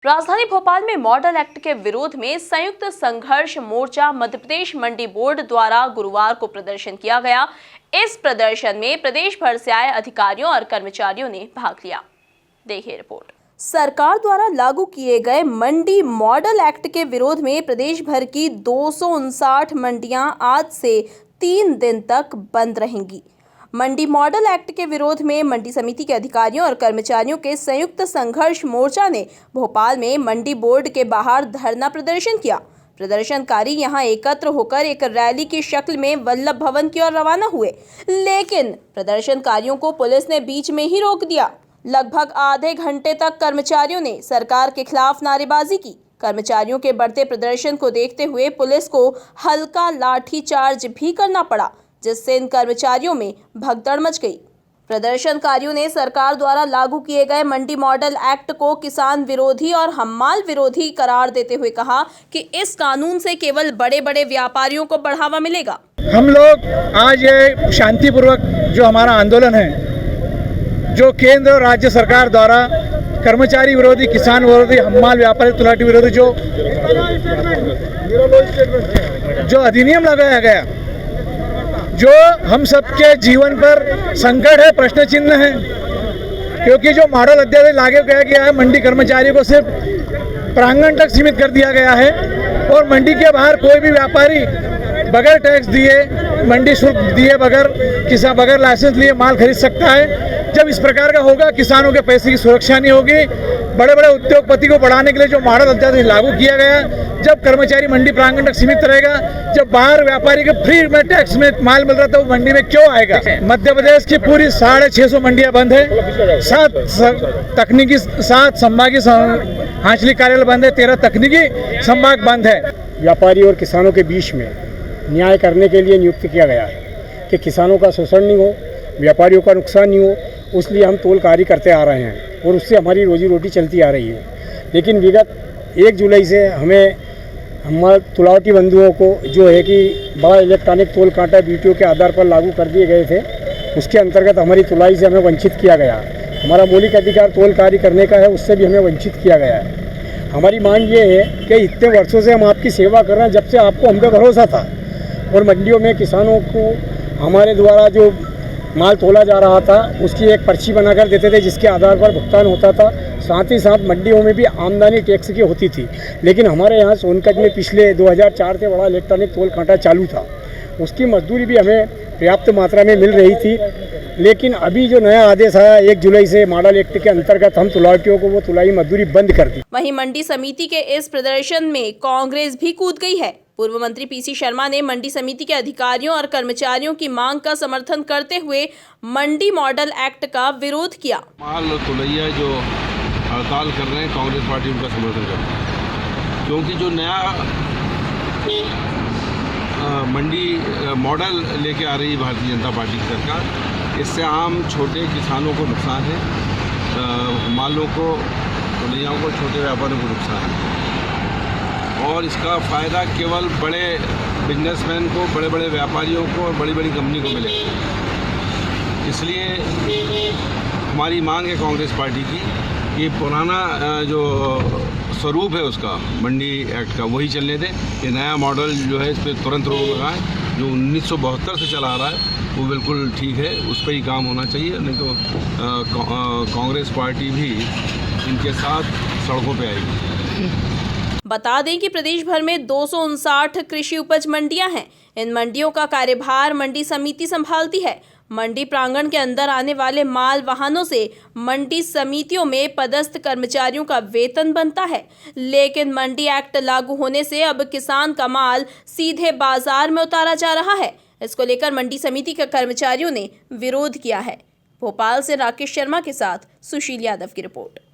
राजधानी भोपाल में model act के विरोध में संयुक्त संघर्ष मोर्चा मध्य प्रदेश मंडी बोर्ड द्वारा गुरुवार को प्रदर्शन किया गया। इस प्रदर्शन में प्रदेश भर से आए अधिकारियों और कर्मचारियों ने भाग लिया। देखिए रिपोर्ट। सरकार द्वारा लागू किए गए मंडी मॉडल एक्ट के विरोध में प्रदेश भर की 259 मंडियां आज से 3 दिन तक बंद रहेंगी। मंडी मॉडल एक्ट के विरोध में मंडी समिति के अधिकारियों और कर्मचारियों के संयुक्त संघर्ष मोर्चा ने भोपाल में मंडी बोर्ड के बाहर धरना प्रदर्शन किया। प्रदर्शनकारी यहां एकत्र होकर एक रैली की शक्ल में वल्लभ भवन की ओर रवाना हुए, लेकिन प्रदर्शनकारियों को पुलिस ने बीच में ही रोक दिया। लगभग आधे घंटे तक कर्मचारियों ने सरकार के खिलाफ नारेबाजी की। कर्मचारियों के बढ़ते प्रदर्शन को देखते हुए पुलिस को हल्का लाठीचार्ज भी करना पड़ा, जिससे इन कर्मचारियों में भगदड़ मच गई। प्रदर्शनकारियों ने सरकार द्वारा लागू किए गए मंडी मॉडल एक्ट को किसान विरोधी और हम्माल विरोधी करार देते हुए कहा कि इस कानून से केवल बड़े बड़े व्यापारियों को बढ़ावा मिलेगा। हम लोग आज ये शांतिपूर्वक जो हमारा आंदोलन है, जो केंद्र और राज्य सरकार द्वारा कर्मचारी विरोधी, किसान विरोधी, हम्माल व्यापारी तलाटी विरोधी जो अधिनियम लगाया गया, जो हम सबके जीवन पर संकट है, प्रश्न चिन्ह है। क्योंकि जो मॉडल अध्यादेश लागू किया गया है, मंडी कर्मचारियों को सिर्फ प्रांगण तक सीमित कर दिया गया है और मंडी के बाहर कोई भी व्यापारी बगैर टैक्स दिए, मंडी शुल्क दिए बगैर लाइसेंस लिए माल खरीद सकता है। जब इस प्रकार का होगा, किसानों के पैसे की सुरक्षा नहीं होगी। बड़े बड़े उद्योगपति को बढ़ाने के लिए जो मॉडल अध्यादेश लागू किया गया, जब कर्मचारी मंडी प्रांगण तक सीमित रहेगा, जब बाहर व्यापारी के फ्री में टैक्स में माल मिल रहा था, वो मंडी में क्यों आएगा? मध्य प्रदेश की पूरी 650 मंडियां बंद है, 7 संभागीय आंचलिक कार्यालय बंद है, 13 तकनीकी संभाग बंद है। व्यापारी और किसानों के बीच में न्याय करने के लिए नियुक्त किया गया है कि किसानों का शोषण नहीं हो, व्यापारियों का नुकसान नहीं हो, उसलिए हम तोलकारी करते आ रहे हैं और उससे हमारी रोजी रोटी चलती आ रही है। लेकिन विगत 1 जुलाई से हमारे तुलावटी बंधुओं को जो है कि बड़ा इलेक्ट्रॉनिक तोल कांटा BTO के आधार पर लागू कर दिए गए थे, उसके अंतर्गत हमारी तुलाई से हमें वंचित किया गया। हमारा मौलिक अधिकार तोलकारी करने का है, उससे भी हमें वंचित किया गया है। हमारी मांग ये है कि इतने वर्षों से हम आपकी सेवा कर रहे हैं, जब से आपको हम पे भरोसा था और मंडियों में किसानों को हमारे द्वारा जो माल तोला जा रहा था, उसकी एक पर्ची बनाकर देते थे जिसके आधार पर भुगतान होता था। साथ ही साथ मंडियों में भी आमदनी टैक्स की होती थी। लेकिन हमारे यहाँ सोनकत में पिछले 2004 से बड़ा इलेक्ट्रॉनिक तोल कांटा चालू था, उसकी मजदूरी भी हमें पर्याप्त मात्रा में मिल रही थी। लेकिन अभी जो नया आदेश आया 1 जुलाई से मॉडल एक्ट के अंतर्गत, हम तुलाटियों को वो तुलाई मजदूरी बंद कर दी। वहीं मंडी समिति के इस प्रदर्शन में कांग्रेस भी कूद गई है। पूर्व मंत्री PC शर्मा ने मंडी समिति के अधिकारियों और कर्मचारियों की मांग का समर्थन करते हुए मंडी मॉडल एक्ट का विरोध किया। माल तुलैया जो हड़ताल कर रहे हैं, कांग्रेस पार्टी उनका समर्थन करती है, क्योंकि जो नया मंडी मॉडल लेके आ रही है भारतीय जनता पार्टी की सरकार, इससे आम छोटे किसानों को नुकसान है, मालों को, तुलैयाओं को, छोटे व्यापारियों को नुकसान है और इसका फ़ायदा केवल बड़े बिजनेसमैन को, बड़े बड़े व्यापारियों को और बड़ी बड़ी कंपनी को मिलेगा। इसलिए हमारी मांग है कांग्रेस पार्टी की कि पुराना जो स्वरूप है उसका, मंडी एक्ट का, वही चलने दें। ये नया मॉडल जो है, इस पर तुरंत रोक लगाएं। जो 1972 से चला आ रहा है वो बिल्कुल ठीक है, उस पर ही काम होना चाहिए। नहीं तो कांग्रेस पार्टी भी इनके साथ सड़कों पे आएगी। बता दें कि प्रदेश भर में 259 कृषि उपज मंडियां हैं। इन मंडियों का कार्यभार मंडी समिति संभालती है। मंडी प्रांगण के अंदर आने वाले माल वाहनों से मंडी समितियों में पदस्थ कर्मचारियों का वेतन बनता है। लेकिन मंडी एक्ट लागू होने से अब किसान का माल सीधे बाजार में उतारा जा रहा है। इसको लेकर मंडी समिति के कर्मचारियों ने विरोध किया है। भोपाल से राकेश शर्मा के साथ सुशील यादव की रिपोर्ट।